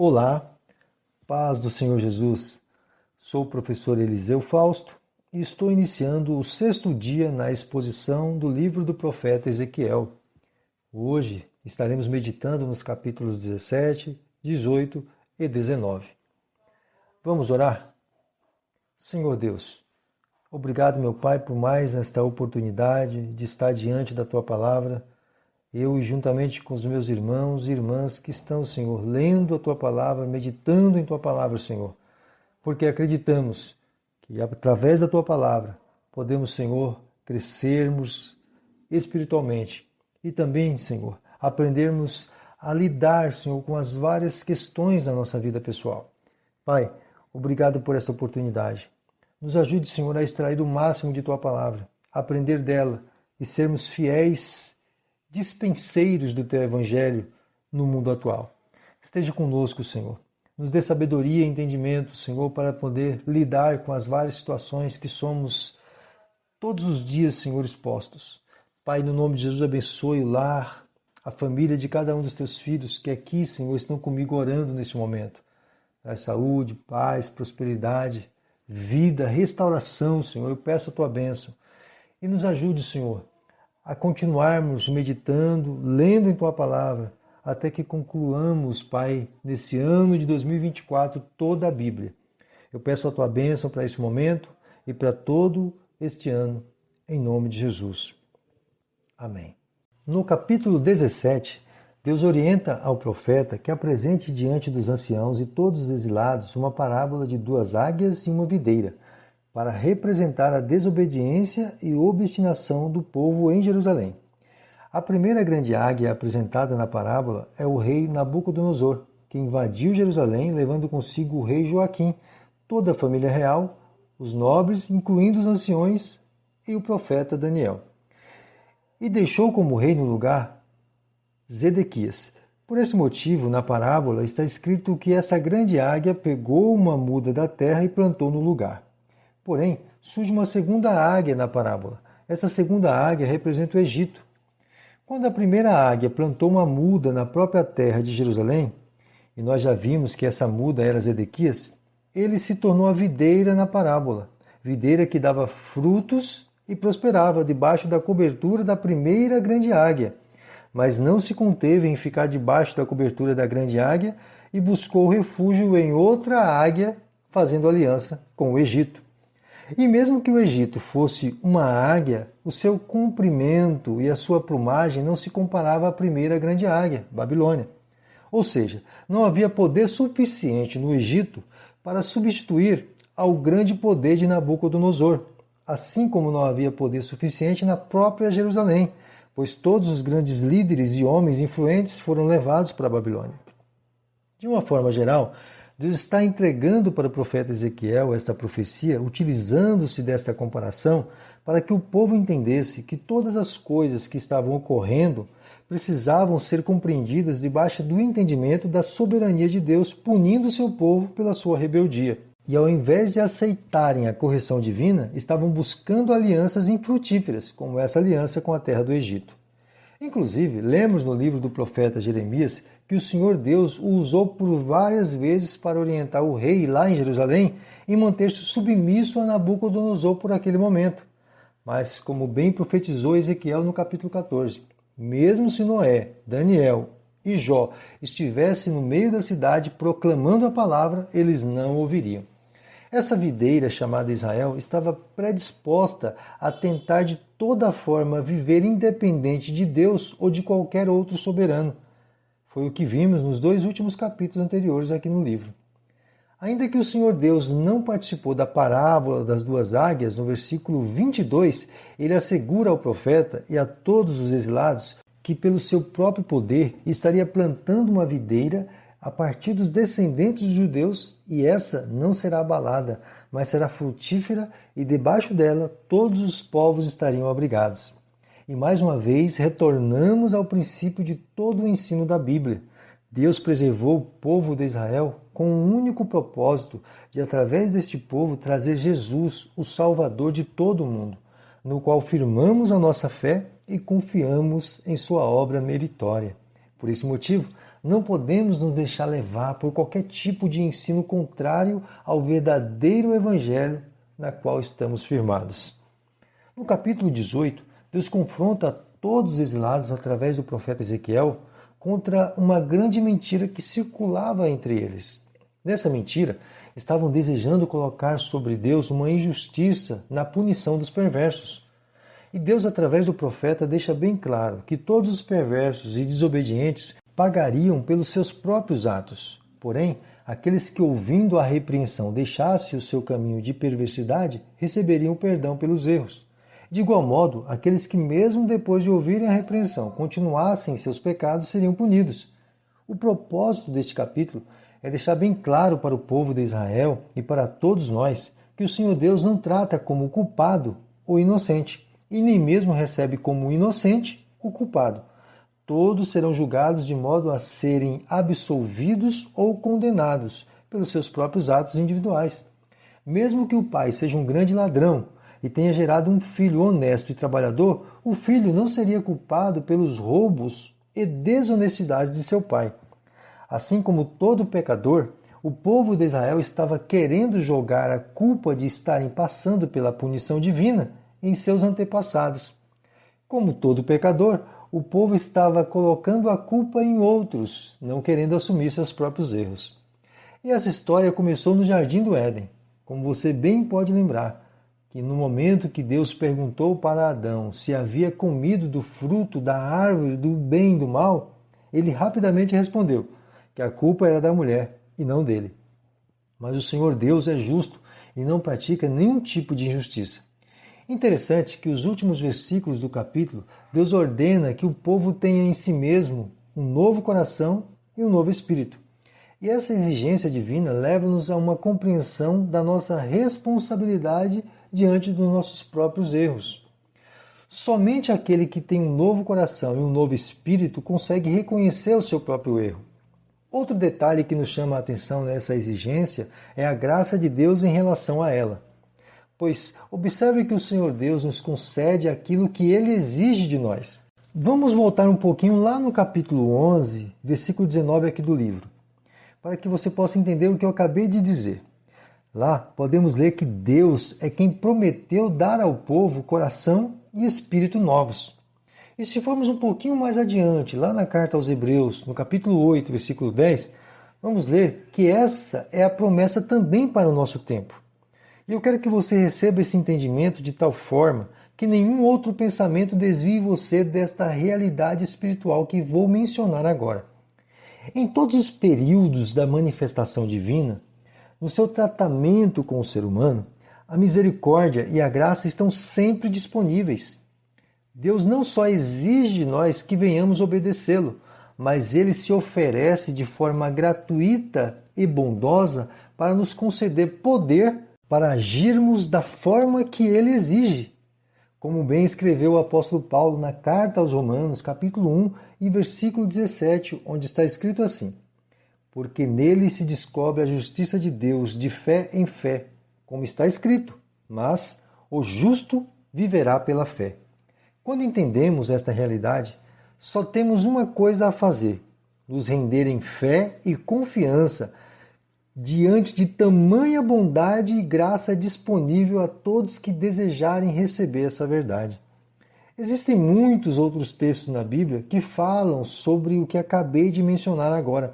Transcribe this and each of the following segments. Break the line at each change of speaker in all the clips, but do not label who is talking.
Olá, paz do Senhor Jesus. Sou o professor Eliseu Fausto e estou iniciando o 6º dia na exposição do livro do profeta Ezequiel. Hoje estaremos meditando nos capítulos 17, 18 e 19. Vamos orar? Senhor Deus, obrigado, meu Pai, por mais esta oportunidade de estar diante da Tua Palavra. Eu, juntamente com os meus irmãos e irmãs que estão, Senhor, lendo a Tua Palavra, meditando em Tua Palavra, Senhor, porque acreditamos que, através da Tua Palavra, podemos, Senhor, crescermos espiritualmente e também, Senhor, aprendermos a lidar, Senhor, com as várias questões da nossa vida pessoal. Pai, obrigado por esta oportunidade. Nos ajude, Senhor, a extrair o máximo de Tua Palavra, aprender dela e sermos fiéis dispenseiros do Teu Evangelho no mundo atual. Esteja conosco, Senhor. Nos dê sabedoria e entendimento, Senhor, para poder lidar com as várias situações que somos todos os dias, Senhor, expostos. Pai, no nome de Jesus, abençoe o lar, a família de cada um dos Teus filhos que aqui, Senhor, estão comigo orando neste momento. Traz saúde, paz, prosperidade, vida, restauração, Senhor. Eu peço a Tua bênção. E nos ajude, Senhor, a continuarmos meditando, lendo em Tua Palavra, até que concluamos, Pai, nesse ano de 2024, toda a Bíblia. Eu peço a Tua bênção para esse momento e para todo este ano, em nome de Jesus. Amém. No capítulo 17, Deus orienta ao profeta que apresente diante dos anciãos e todos os exilados uma parábola de 2 águias e uma videira, para representar a desobediência e obstinação do povo em Jerusalém. A primeira grande águia apresentada na parábola é o rei Nabucodonosor, que invadiu Jerusalém levando consigo o rei Joaquim, toda a família real, os nobres, incluindo os anciões e o profeta Daniel. E deixou como rei no lugar Zedequias. Por esse motivo, na parábola está escrito que essa grande águia pegou uma muda da terra e plantou no lugar. Porém, surge uma segunda águia na parábola. Essa segunda águia representa o Egito. Quando a primeira águia plantou uma muda na própria terra de Jerusalém, e nós já vimos que essa muda era Zedequias, ele se tornou a videira na parábola. Videira que dava frutos e prosperava debaixo da cobertura da primeira grande águia. Mas não se conteve em ficar debaixo da cobertura da grande águia e buscou refúgio em outra águia, fazendo aliança com o Egito. E mesmo que o Egito fosse uma águia, o seu comprimento e a sua plumagem não se comparava à primeira grande águia, Babilônia. Ou seja, não havia poder suficiente no Egito para substituir ao grande poder de Nabucodonosor, assim como não havia poder suficiente na própria Jerusalém, pois todos os grandes líderes e homens influentes foram levados para a Babilônia. De uma forma geral, Deus está entregando para o profeta Ezequiel esta profecia, utilizando-se desta comparação para que o povo entendesse que todas as coisas que estavam ocorrendo precisavam ser compreendidas debaixo do entendimento da soberania de Deus, punindo seu povo pela sua rebeldia. E ao invés de aceitarem a correção divina, estavam buscando alianças infrutíferas, como essa aliança com a terra do Egito. Inclusive, lemos no livro do profeta Jeremias que o Senhor Deus o usou por várias vezes para orientar o rei lá em Jerusalém em manter-se submisso a Nabucodonosor por aquele momento. Mas, como bem profetizou Ezequiel no capítulo 14, mesmo se Noé, Daniel e Jó estivessem no meio da cidade proclamando a palavra, eles não ouviriam. Essa videira chamada Israel estava predisposta a tentar de toda forma viver independente de Deus ou de qualquer outro soberano. Foi o que vimos nos 2 últimos capítulos anteriores aqui no livro. Ainda que o Senhor Deus não participou da parábola das 2 águias, no versículo 22, ele assegura ao profeta e a todos os exilados que pelo seu próprio poder estaria plantando uma videira a partir dos descendentes dos judeus, e essa não será abalada, mas será frutífera, e debaixo dela todos os povos estariam abrigados. E mais uma vez retornamos ao princípio de todo o ensino da Bíblia. Deus preservou o povo de Israel com um único propósito de, através deste povo, trazer Jesus, o Salvador de todo o mundo, no qual firmamos a nossa fé e confiamos em sua obra meritória. Por esse motivo, Não podemos nos deixar levar por qualquer tipo de ensino contrário ao verdadeiro evangelho na qual estamos firmados. No capítulo 18, Deus confronta todos os exilados através do profeta Ezequiel contra uma grande mentira que circulava entre eles. Nessa mentira, estavam desejando colocar sobre Deus uma injustiça na punição dos perversos. E Deus, através do profeta, deixa bem claro que todos os perversos e desobedientes pagariam pelos seus próprios atos. Porém, aqueles que, ouvindo a repreensão, deixassem o seu caminho de perversidade, receberiam perdão pelos erros. De igual modo, aqueles que, mesmo depois de ouvirem a repreensão, continuassem em seus pecados, seriam punidos. O propósito deste capítulo é deixar bem claro para o povo de Israel e para todos nós que o Senhor Deus não trata como culpado o inocente, e nem mesmo recebe como inocente o culpado. Todos serão julgados de modo a serem absolvidos ou condenados pelos seus próprios atos individuais. Mesmo que o pai seja um grande ladrão e tenha gerado um filho honesto e trabalhador, o filho não seria culpado pelos roubos e desonestidades de seu pai. Assim como todo pecador, o povo de Israel estava querendo jogar a culpa de estarem passando pela punição divina em seus antepassados. Como todo pecador, o povo estava colocando a culpa em outros, não querendo assumir seus próprios erros. E essa história começou no Jardim do Éden, como você bem pode lembrar, que no momento que Deus perguntou para Adão se havia comido do fruto da árvore do bem e do mal, ele rapidamente respondeu que a culpa era da mulher e não dele. Mas o Senhor Deus é justo e não pratica nenhum tipo de injustiça. Interessante que os últimos versículos do capítulo, Deus ordena que o povo tenha em si mesmo um novo coração e um novo espírito. E essa exigência divina leva-nos a uma compreensão da nossa responsabilidade diante dos nossos próprios erros. Somente aquele que tem um novo coração e um novo espírito consegue reconhecer o seu próprio erro. Outro detalhe que nos chama a atenção nessa exigência é a graça de Deus em relação a ela. Pois observe que o Senhor Deus nos concede aquilo que Ele exige de nós. Vamos voltar um pouquinho lá no capítulo 11, versículo 19 aqui do livro, para que você possa entender o que eu acabei de dizer. Lá podemos ler que Deus é quem prometeu dar ao povo coração e espírito novos. E se formos um pouquinho mais adiante, lá na carta aos Hebreus, no capítulo 8, versículo 10, vamos ler que essa é a promessa também para o nosso tempo. E eu quero que você receba esse entendimento de tal forma que nenhum outro pensamento desvie você desta realidade espiritual que vou mencionar agora. Em todos os períodos da manifestação divina, no seu tratamento com o ser humano, a misericórdia e a graça estão sempre disponíveis. Deus não só exige de nós que venhamos obedecê-lo, mas ele se oferece de forma gratuita e bondosa para nos conceder poder para agirmos da forma que ele exige. Como bem escreveu o apóstolo Paulo na carta aos Romanos, capítulo 1 e versículo 17, onde está escrito assim: porque nele se descobre a justiça de Deus de fé em fé, como está escrito, mas o justo viverá pela fé. Quando entendemos esta realidade, só temos uma coisa a fazer: nos render em fé e confiança diante de tamanha bondade e graça disponível a todos que desejarem receber essa verdade. Existem muitos outros textos na Bíblia que falam sobre o que acabei de mencionar agora,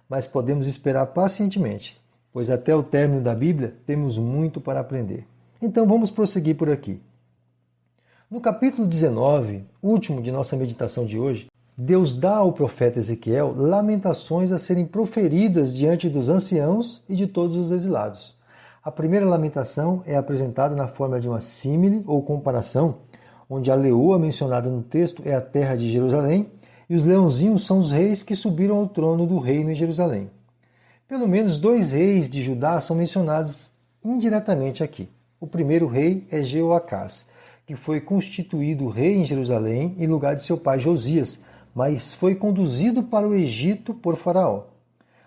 mas podemos esperar pacientemente, pois até o término da Bíblia temos muito para aprender. Então vamos prosseguir por aqui. No capítulo 19, último de nossa meditação de hoje, Deus dá ao profeta Ezequiel lamentações a serem proferidas diante dos anciãos e de todos os exilados. A primeira lamentação é apresentada na forma de uma símile ou comparação, onde a leoa mencionada no texto é a terra de Jerusalém e os leãozinhos são os reis que subiram ao trono do reino em Jerusalém. Pelo menos 2 reis de Judá são mencionados indiretamente aqui. O primeiro rei é Jeoacás, que foi constituído rei em Jerusalém em lugar de seu pai Josias, mas foi conduzido para o Egito por Faraó.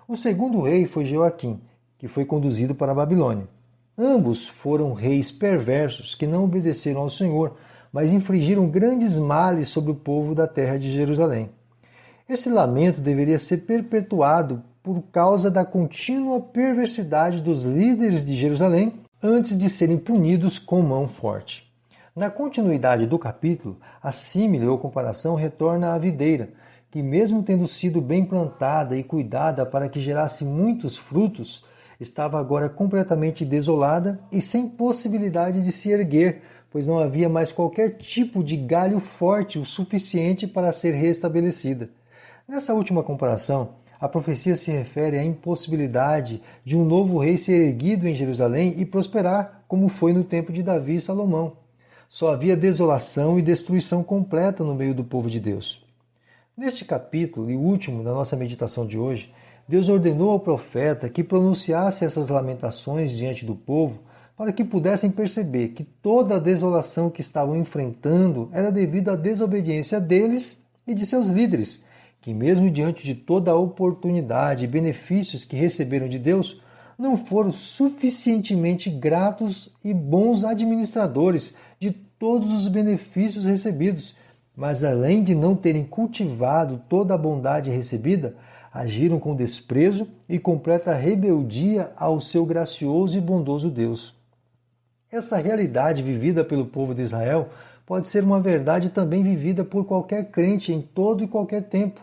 O segundo rei foi Joaquim, que foi conduzido para a Babilônia. Ambos foram reis perversos que não obedeceram ao Senhor, mas infligiram grandes males sobre o povo da terra de Jerusalém. Esse lamento deveria ser perpetuado por causa da contínua perversidade dos líderes de Jerusalém antes de serem punidos com mão forte. Na continuidade do capítulo, a símile ou comparação retorna à videira, que mesmo tendo sido bem plantada e cuidada para que gerasse muitos frutos, estava agora completamente desolada e sem possibilidade de se erguer, pois não havia mais qualquer tipo de galho forte o suficiente para ser restabelecida. Nessa última comparação, a profecia se refere à impossibilidade de um novo rei ser erguido em Jerusalém e prosperar, como foi no tempo de Davi e Salomão. Só havia desolação e destruição completa no meio do povo de Deus. Neste capítulo e último da nossa meditação de hoje, Deus ordenou ao profeta que pronunciasse essas lamentações diante do povo para que pudessem perceber que toda a desolação que estavam enfrentando era devido à desobediência deles e de seus líderes, que mesmo diante de toda a oportunidade e benefícios que receberam de Deus, não foram suficientemente gratos e bons administradores de todos os benefícios recebidos, mas além de não terem cultivado toda a bondade recebida, agiram com desprezo e completa rebeldia ao seu gracioso e bondoso Deus. Essa realidade vivida pelo povo de Israel pode ser uma verdade também vivida por qualquer crente em todo e qualquer tempo,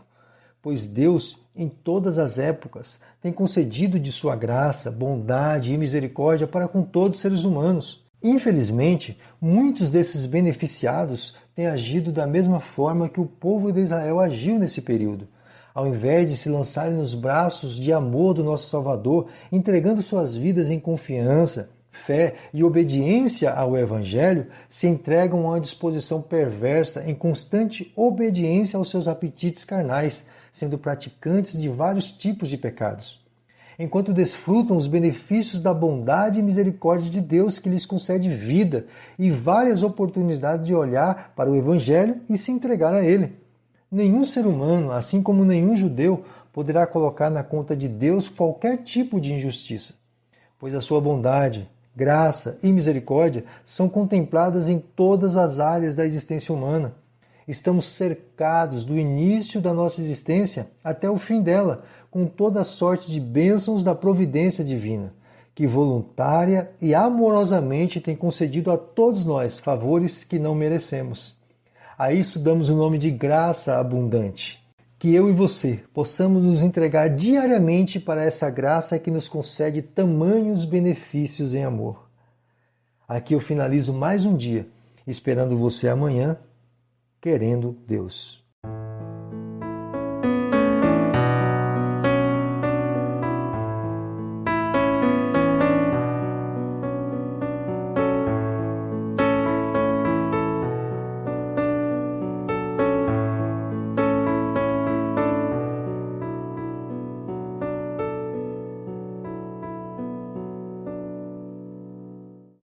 pois Deus, em todas as épocas, tem concedido de sua graça, bondade e misericórdia para com todos os seres humanos. Infelizmente, muitos desses beneficiados têm agido da mesma forma que o povo de Israel agiu nesse período. Ao invés de se lançarem nos braços de amor do nosso Salvador, entregando suas vidas em confiança, fé e obediência ao Evangelho, se entregam a uma disposição perversa em constante obediência aos seus apetites carnais, sendo praticantes de vários tipos de pecados. Enquanto desfrutam os benefícios da bondade e misericórdia de Deus que lhes concede vida e várias oportunidades de olhar para o Evangelho e se entregar a ele. Nenhum ser humano, assim como nenhum judeu, poderá colocar na conta de Deus qualquer tipo de injustiça, pois a sua bondade, graça e misericórdia são contempladas em todas as áreas da existência humana. Estamos cercados do início da nossa existência até o fim dela, com toda a sorte de bênçãos da providência divina, que voluntária e amorosamente tem concedido a todos nós favores que não merecemos. A isso damos o nome de graça abundante. Que eu e você possamos nos entregar diariamente para essa graça que nos concede tamanhos benefícios em amor. Aqui eu finalizo mais um dia, esperando você amanhã, querendo Deus.